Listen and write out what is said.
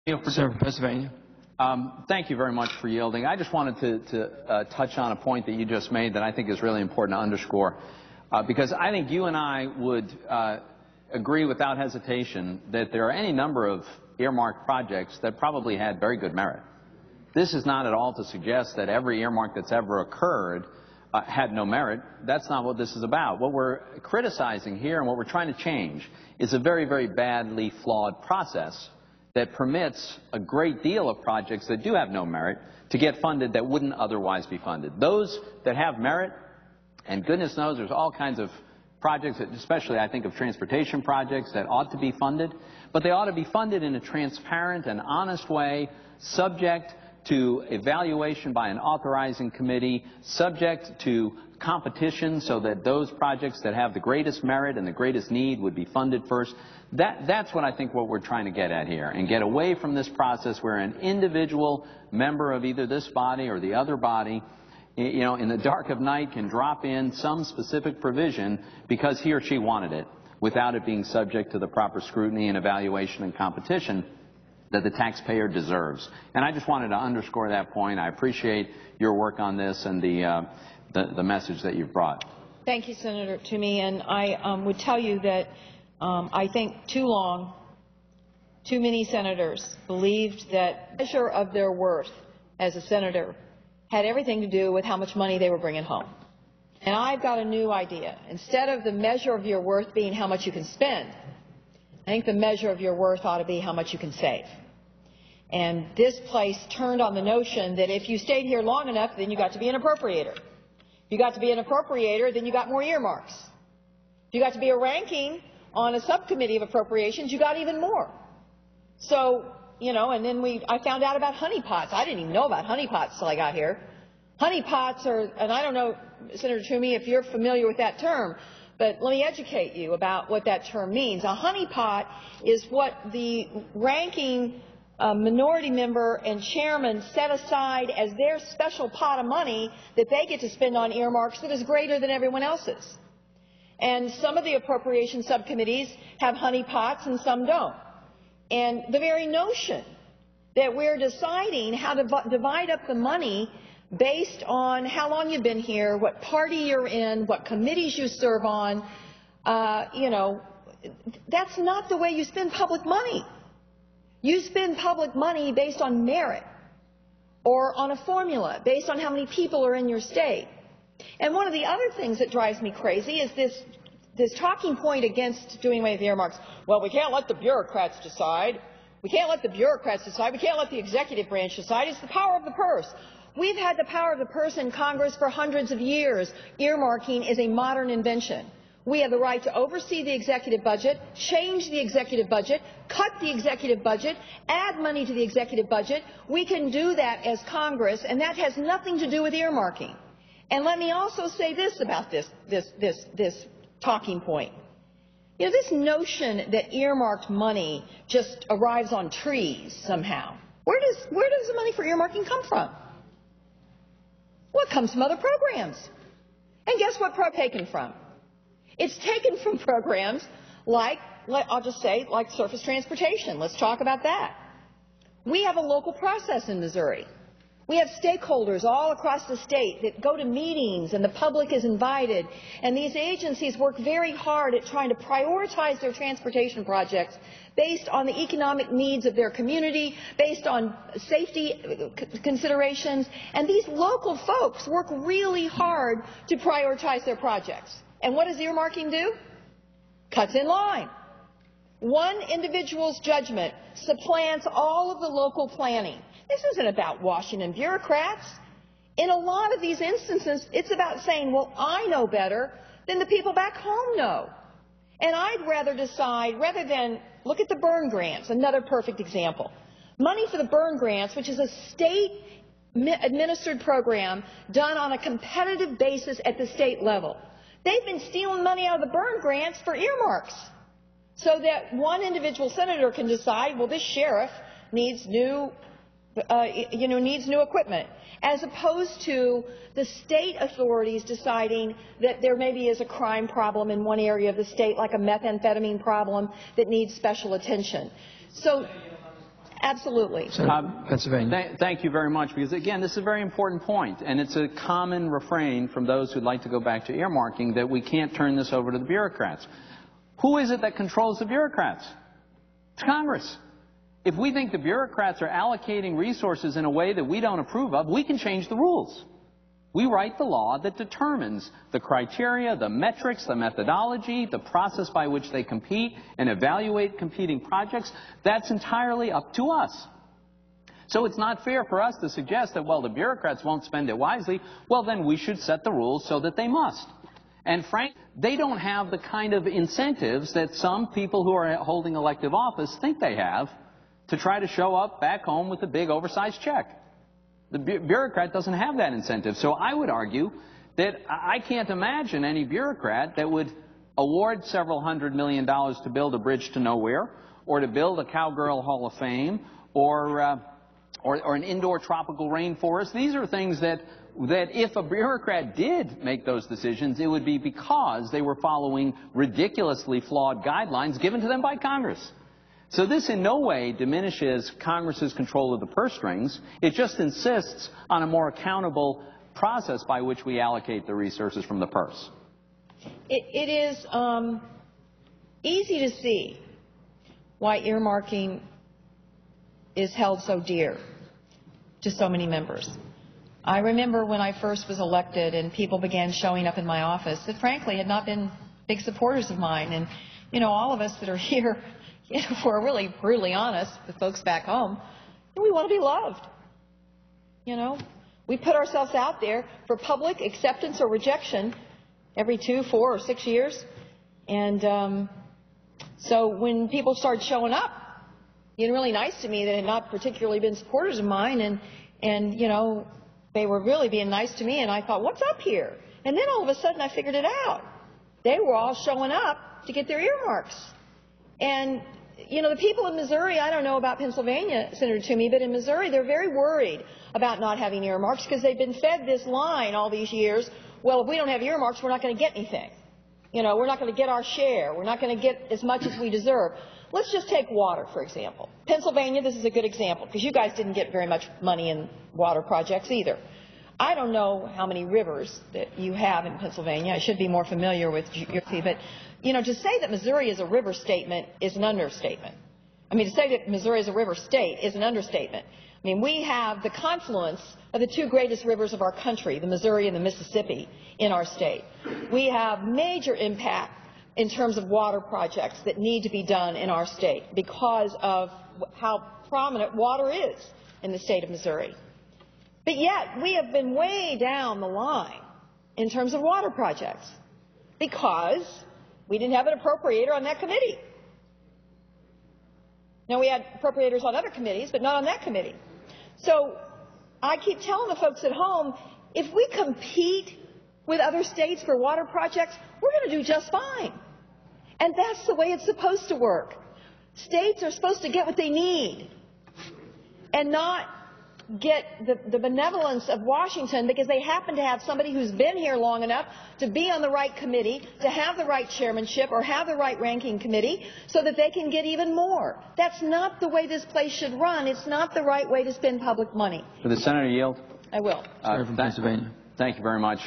Senator from Pennsylvania. Thank you very much for yielding. I just wanted to touch on a point that you just made that I think is really important to underscore, because I think you and I would agree without hesitation that there are any number of earmark projects that probably had very good merit. This is not at all to suggest that every earmark that's ever occurred had no merit. That's not what this is about. What we're criticizing here and what we're trying to change is a very, very badly flawed process that permits a great deal of projects that do have no merit to get funded that wouldn't otherwise be funded. Those that have merit, and goodness knows there's all kinds of projects, especially I think of transportation projects, that ought to be funded, but they ought to be funded in a transparent and honest way, subject to evaluation by an authorizing committee, subject to competition so that those projects that have the greatest merit and the greatest need would be funded first. That's what I think what we're trying to get at here, and get away from this process where an individual member of either this body or the other body, you know, in the dark of night can drop in some specific provision because he or she wanted it, without it being subject to the proper scrutiny and evaluation and competition that the taxpayer deserves. And I just wanted to underscore that point. I appreciate your work on this and the message that you've brought. Thank you, Senator Toomey. And I would tell you that I think too many senators believed that the measure of their worth as a senator had everything to do with how much money they were bringing home. And I've got a new idea. Instead of the measure of your worth being how much you can spend, I think the measure of your worth ought to be how much you can save. And this place turned on the notion that if you stayed here long enough, then you got to be an appropriator. If you got to be an appropriator, then you got more earmarks. If you got to be a ranking on a subcommittee of appropriations, you got even more. So, you know, and then I found out about honeypots. I didn't even know about honeypots till I got here. Honeypots are, and I don't know, Senator Toomey, if you're familiar with that term, but let me educate you about what that term means. A honeypot is what the ranking minority member and chairman set aside as their special pot of money that they get to spend on earmarks that is greater than everyone else's. And some of the appropriation subcommittees have honeypots and some don't. And the very notion that we're deciding how to divide up the money based on how long you've been here, what party you're in, what committees you serve on, you know, that's not the way you spend public money. You spend public money based on merit or on a formula based on how many people are in your state. And one of the other things that drives me crazy is this talking point against doing away with earmarks. Well, we can't let the bureaucrats decide. We can't let the bureaucrats decide. We can't let the executive branch decide. It's the power of the purse. We've had the power of the purse in Congress for hundreds of years. Earmarking is a modern invention. We have the right to oversee the executive budget, change the executive budget, cut the executive budget, add money to the executive budget. We can do that as Congress, and that has nothing to do with earmarking. And let me also say this about this talking point. You know, this notion that earmarked money just arrives on trees somehow. Where does the money for earmarking come from? Well, it comes from other programs. And guess what it's taken from? It's taken from programs like, I'll just say, like surface transportation. Let's talk about that. We have a local process in Missouri. We have stakeholders all across the state that go to meetings and the public is invited. And these agencies work very hard at trying to prioritize their transportation projects based on the economic needs of their community, based on safety considerations. And these local folks work really hard to prioritize their projects. And what does earmarking do? Cuts in line. One individual's judgment supplants all of the local planning. This isn't about Washington bureaucrats. In a lot of these instances, it's about saying, well, I know better than the people back home know. And I'd rather decide, rather than look at the burn grants, another perfect example. Money for the burn grants, which is a state-administered program done on a competitive basis at the state level. They've been stealing money out of the burn grants for earmarks so that one individual senator can decide, well, this sheriff needs new equipment, as opposed to the state authorities deciding that there maybe is a crime problem in one area of the state, like a methamphetamine problem that needs special attention. So Absolutely. Pennsylvania. Thank you very much, because, again, this is a very important point, and it's a common refrain from those who'd like to go back to earmarking that we can't turn this over to the bureaucrats. Who is it that controls the bureaucrats? It's Congress. If we think the bureaucrats are allocating resources in a way that we don't approve of, we can change the rules. We write the law that determines the criteria, the metrics, the methodology, the process by which they compete and evaluate competing projects. That's entirely up to us. So it's not fair for us to suggest that, well, the bureaucrats won't spend it wisely. Well, then we should set the rules so that they must. And frankly, they don't have the kind of incentives that some people who are holding elective office think they have to try to show up back home with a big oversized check. The bureaucrat doesn't have that incentive. So I would argue that I can't imagine any bureaucrat that would award several $100 million to build a bridge to nowhere, or to build a Cowgirl Hall of Fame, or an indoor tropical rainforest. These are things that if a bureaucrat did make those decisions, it would be because they were following ridiculously flawed guidelines given to them by Congress. So this in no way diminishes Congress's control of the purse strings. It just insists on a more accountable process by which we allocate the resources from the purse. It is easy to see why earmarking is held so dear to so many members. I remember when I first was elected and people began showing up in my office that frankly had not been big supporters of mine. And, you know, all of us that are here, if we're really brutally honest, the folks back home, we want to be loved. You know, we put ourselves out there for public acceptance or rejection every 2, 4, or 6 years. And so when people started showing up, being really nice to me that had not particularly been supporters of mine, and you know, they were really being nice to me, and I thought, what's up here? And then all of a sudden I figured it out. They were all showing up to get their earmarks. And, you know, the people in Missouri, I don't know about Pennsylvania, Senator Toomey, but in Missouri they're very worried about not having earmarks because they've been fed this line all these years, well, if we don't have earmarks, we're not going to get anything. You know, we're not going to get our share. We're not going to get as much as we deserve. Let's just take water, for example. Pennsylvania, this is a good example, because you guys didn't get very much money in water projects either. I don't know how many rivers that you have in Pennsylvania. I should be more familiar with geography, but, you know, to say that Missouri is a river statement is an understatement. I mean, to say that Missouri is a river state is an understatement. I mean, we have the confluence of the 2 greatest rivers of our country, the Missouri and the Mississippi, in our state. We have major impact in terms of water projects that need to be done in our state because of how prominent water is in the state of Missouri. But yet, we have been way down the line in terms of water projects because we didn't have an appropriator on that committee. Now, we had appropriators on other committees, but not on that committee. So I keep telling the folks at home, if we compete with other states for water projects, we're going to do just fine. And that's the way it's supposed to work. States are supposed to get what they need and not get the benevolence of Washington because they happen to have somebody who's been here long enough to be on the right committee, to have the right chairmanship or have the right ranking committee so that they can get even more. That's not the way this place should run. It's not the right way to spend public money. Will the Senator yield? I will. Senator from Pennsylvania. Thank you very much.